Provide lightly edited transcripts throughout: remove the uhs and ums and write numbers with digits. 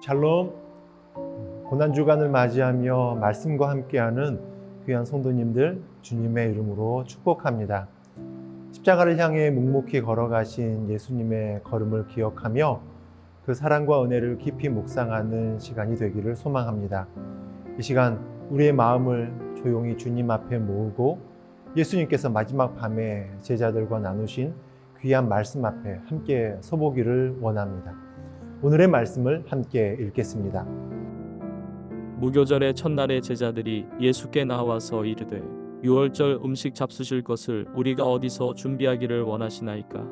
샬롬, 고난주간을 맞이하며 말씀과 함께하는 귀한 성도님들 주님의 이름으로 축복합니다. 십자가를 향해 묵묵히 걸어가신 예수님의 걸음을 기억하며 그 사랑과 은혜를 깊이 묵상하는 시간이 되기를 소망합니다. 이 시간 우리의 마음을 조용히 주님 앞에 모으고 예수님께서 마지막 밤에 제자들과 나누신 귀한 말씀 앞에 함께 서보기를 원합니다. 오늘의 말씀을 함께 읽겠습니다. 무교절의 첫날에 제자들이 예수께 나와서 이르되 유월절 음식 잡수실 것을 우리가 어디서 준비하기를 원하시나이까?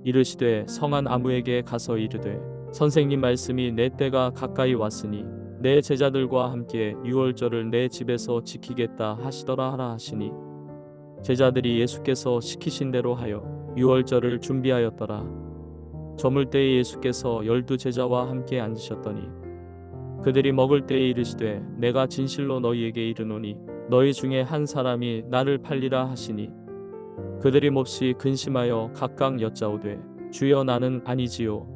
이르시되 성한 아무에게 가서 이르되 선생님 말씀이 내 때가 가까이 왔으니 내 제자들과 함께 유월절을 내 집에서 지키겠다 하시더라 하라 하시니 제자들이 예수께서 시키신 대로 하여 유월절을 준비하였더라. 저물 때에 예수께서 12 제자와 함께 앉으셨더니 그들이 먹을 때에 이르시되 내가 진실로 너희에게 이르노니 너희 중에 한 사람이 나를 팔리라 하시니 그들이 몹시 근심하여 각각 여짜오되 주여 나는 아니지요.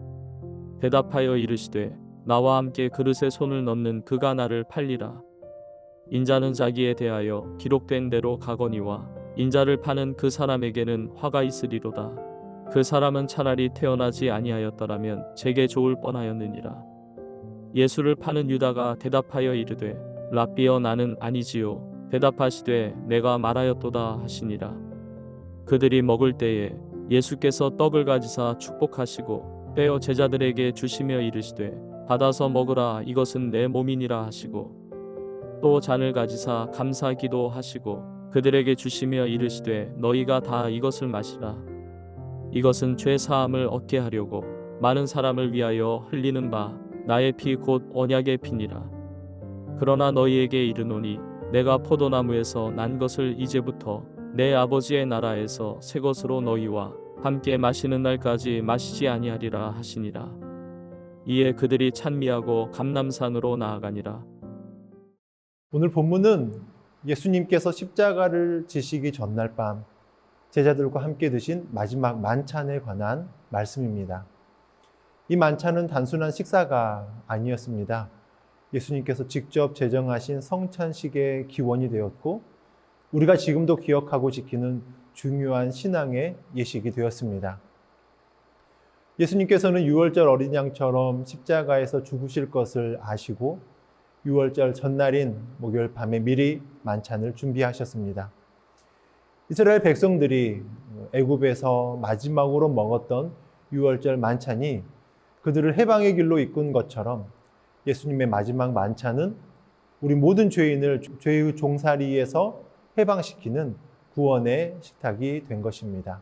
대답하여 이르시되 나와 함께 그릇에 손을 넣는 그가 나를 팔리라. 인자는 자기에 대하여 기록된 대로 가거니와 인자를 파는 그 사람에게는 화가 있으리로다. 그 사람은 차라리 태어나지 아니하였더라면 제게 좋을 뻔하였느니라. 예수를 파는 유다가 대답하여 이르되 랍비여 나는 아니지요. 대답하시되 내가 말하였도다 하시니라. 그들이 먹을 때에 예수께서 떡을 가지사 축복하시고 떼어 제자들에게 주시며 이르시되 받아서 먹으라 이것은 내 몸이니라 하시고 또 잔을 가지사 감사 기도하시고 그들에게 주시며 이르시되 너희가 다 이것을 마시라. 이것은 죄 사함을 얻게 하려고 많은 사람을 위하여 흘리는 바 나의 피 곧 언약의 피니라. 그러나 너희에게 이르노니 내가 포도나무에서 난 것을 이제부터 내 아버지의 나라에서 새 것으로 너희와 함께 마시는 날까지 마시지 아니하리라 하시니라. 이에 그들이 찬미하고 감람산으로 나아가니라. 오늘 본문은 예수님께서 십자가를 지시기 전날 밤 제자들과 함께 드신 마지막 만찬에 관한 말씀입니다. 이 만찬은 단순한 식사가 아니었습니다. 예수님께서 직접 제정하신 성찬식의 기원이 되었고 우리가 지금도 기억하고 지키는 중요한 신앙의 예식이 되었습니다. 예수님께서는 유월절 어린 양처럼 십자가에서 죽으실 것을 아시고 유월절 전날인 목요일 밤에 미리 만찬을 준비하셨습니다. 이스라엘 백성들이 애굽에서 마지막으로 먹었던 유월절 만찬이 그들을 해방의 길로 이끈 것처럼 예수님의 마지막 만찬은 우리 모든 죄인을 죄의 종살이에서 해방시키는 구원의 식탁이 된 것입니다.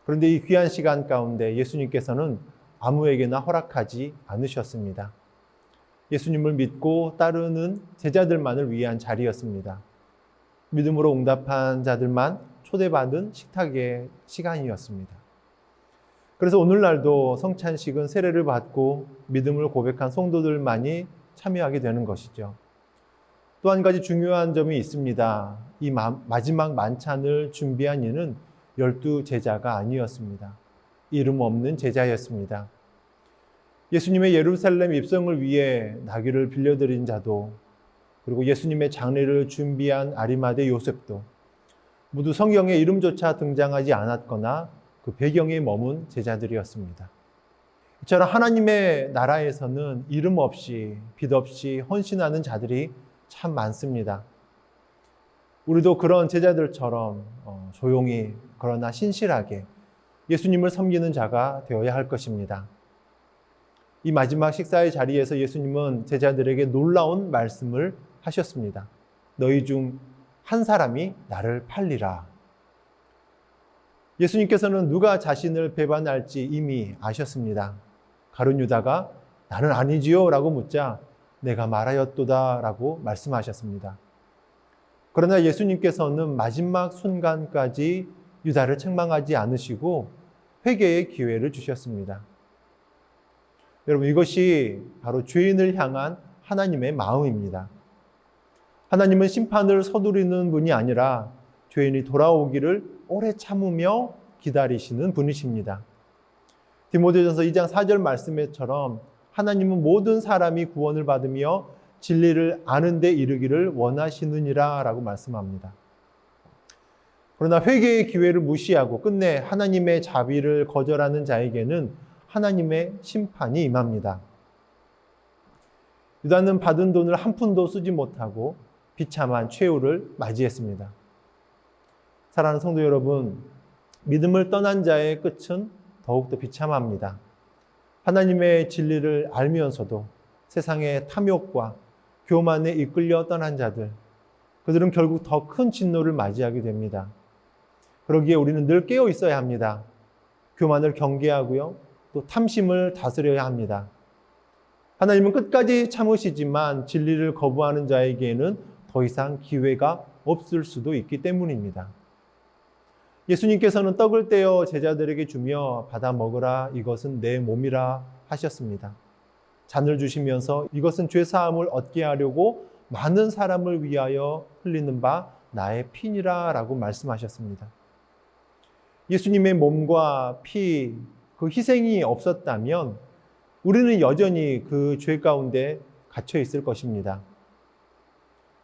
그런데 이 귀한 시간 가운데 예수님께서는 아무에게나 허락하지 않으셨습니다. 예수님을 믿고 따르는 제자들만을 위한 자리였습니다. 믿음으로 응답한 자들만 초대받은 식탁의 시간이었습니다. 그래서 오늘날도 성찬식은 세례를 받고 믿음을 고백한 성도들만이 참여하게 되는 것이죠. 또 한 가지 중요한 점이 있습니다. 이 마지막 만찬을 준비한 이는 12 제자가 아니었습니다. 이름 없는 제자였습니다. 예수님의 예루살렘 입성을 위해 나귀를 빌려드린 자도 그리고 예수님의 장례를 준비한 아리마대 요셉도 모두 성경에 이름조차 등장하지 않았거나 그 배경에 머문 제자들이었습니다. 이처럼 하나님의 나라에서는 이름 없이 빛 없이 헌신하는 자들이 참 많습니다. 우리도 그런 제자들처럼 조용히 그러나 신실하게 예수님을 섬기는 자가 되어야 할 것입니다. 이 마지막 식사의 자리에서 예수님은 제자들에게 놀라운 말씀을 하셨습니다. 너희 중 한 사람이 나를 팔리라. 예수님께서는 누가 자신을 배반할지 이미 아셨습니다. 가룟 유다가 나는 아니지요 라고 묻자 내가 말하였도다 라고 말씀하셨습니다. 그러나 예수님께서는 마지막 순간까지 유다를 책망하지 않으시고 회개의 기회를 주셨습니다. 여러분, 이것이 바로 죄인을 향한 하나님의 마음입니다. 하나님은 심판을 서두르는 분이 아니라 죄인이 돌아오기를 오래 참으며 기다리시는 분이십니다. 디모데전서 2장 4절 말씀처럼 하나님은 모든 사람이 구원을 받으며 진리를 아는 데 이르기를 원하시느니라 라고 말씀합니다. 그러나 회개의 기회를 무시하고 끝내 하나님의 자비를 거절하는 자에게는 하나님의 심판이 임합니다. 유다는 받은 돈을 한 푼도 쓰지 못하고 비참한 최후를 맞이했습니다. 사랑하는 성도 여러분, 믿음을 떠난 자의 끝은 더욱더 비참합니다. 하나님의 진리를 알면서도 세상의 탐욕과 교만에 이끌려 떠난 자들, 그들은 결국 더 큰 진노를 맞이하게 됩니다. 그러기에 우리는 늘 깨어 있어야 합니다. 교만을 경계하고요, 또 탐심을 다스려야 합니다. 하나님은 끝까지 참으시지만 진리를 거부하는 자에게는 더 이상 기회가 없을 수도 있기 때문입니다. 예수님께서는 떡을 떼어 제자들에게 주며 받아 먹으라, 이것은 내 몸이라 하셨습니다. 잔을 주시면서 이것은 죄사함을 얻게 하려고 많은 사람을 위하여 흘리는 바 나의 피니라 라고 말씀하셨습니다. 예수님의 몸과 피, 그 희생이 없었다면 우리는 여전히 그 죄 가운데 갇혀 있을 것입니다.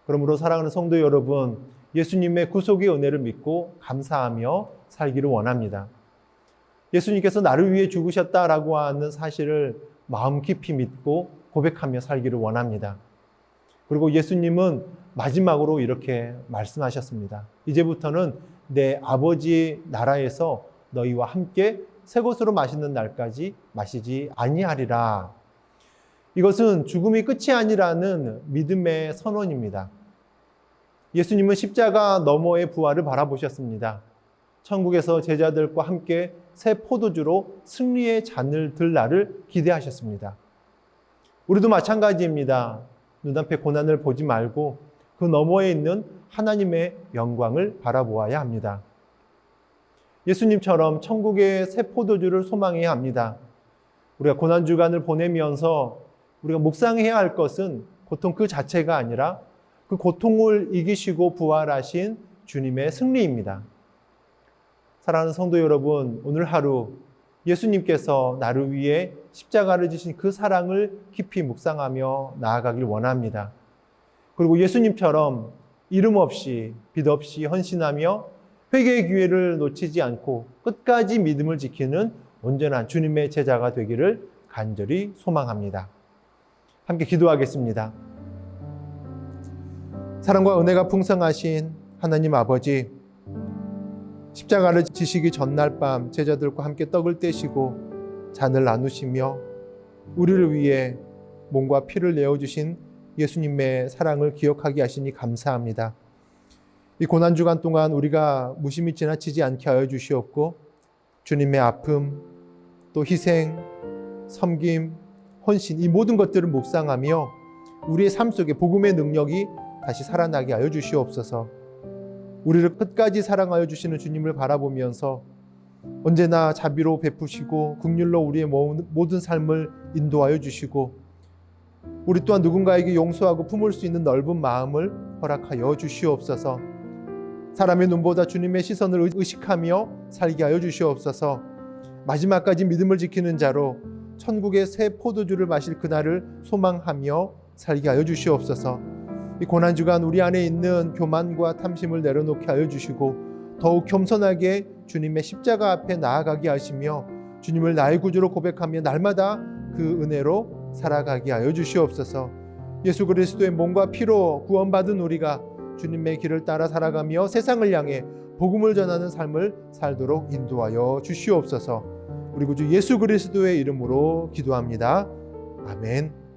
그러므로 사랑하는 성도 여러분, 예수님의 구속의 은혜를 믿고 감사하며 살기를 원합니다. 예수님께서 나를 위해 죽으셨다라고 하는 사실을 마음 깊이 믿고 고백하며 살기를 원합니다. 그리고 예수님은 마지막으로 이렇게 말씀하셨습니다. 이제부터는 내 아버지 나라에서 너희와 함께 새 것으로 마시는 날까지 마시지 아니하리라. 이것은 죽음이 끝이 아니라는 믿음의 선언입니다. 예수님은 십자가 너머의 부활을 바라보셨습니다. 천국에서 제자들과 함께 새 포도주로 승리의 잔을 들 날을 기대하셨습니다. 우리도 마찬가지입니다. 눈앞에 고난을 보지 말고 그 너머에 있는 하나님의 영광을 바라보아야 합니다. 예수님처럼 천국의 새 포도주를 소망해야 합니다. 우리가 고난주간을 보내면서 우리가 묵상해야 할 것은 고통 그 자체가 아니라 그 고통을 이기시고 부활하신 주님의 승리입니다. 사랑하는 성도 여러분, 오늘 하루 예수님께서 나를 위해 십자가를 지신 그 사랑을 깊이 묵상하며 나아가길 원합니다. 그리고 예수님처럼 이름 없이 빛 없이 헌신하며 회개의 기회를 놓치지 않고 끝까지 믿음을 지키는 온전한 주님의 제자가 되기를 간절히 소망합니다. 함께 기도하겠습니다. 사랑과 은혜가 풍성하신 하나님 아버지, 십자가를 지시기 전날 밤 제자들과 함께 떡을 떼시고 잔을 나누시며 우리를 위해 몸과 피를 내어주신 예수님의 사랑을 기억하게 하시니 감사합니다. 이 고난주간 동안 우리가 무심히 지나치지 않게 하여 주시옵고 주님의 아픔, 또 희생, 섬김, 헌신, 이 모든 것들을 묵상하며 우리의 삶 속에 복음의 능력이 다시 살아나게 하여 주시옵소서. 우리를 끝까지 사랑하여 주시는 주님을 바라보면서 언제나 자비로 베푸시고 긍휼로 우리의 모든 삶을 인도하여 주시고 우리 또한 누군가에게 용서하고 품을 수 있는 넓은 마음을 허락하여 주시옵소서. 사람의 눈보다 주님의 시선을 의식하며 살게 하여 주시옵소서. 마지막까지 믿음을 지키는 자로 천국의 새 포도주를 마실 그날을 소망하며 살게 하여 주시옵소서. 이 고난주간 우리 안에 있는 교만과 탐심을 내려놓게 하여 주시고 더욱 겸손하게 주님의 십자가 앞에 나아가게 하시며 주님을 나의 구주로 고백하며 날마다 그 은혜로 살아가게 하여 주시옵소서. 예수 그리스도의 몸과 피로 구원받은 우리가 주님의 길을 따라 살아가며 세상을 향해 복음을 전하는 삶을 살도록 인도하여 주시옵소서. 우리 구주 예수 그리스도의 이름으로 기도합니다. 아멘.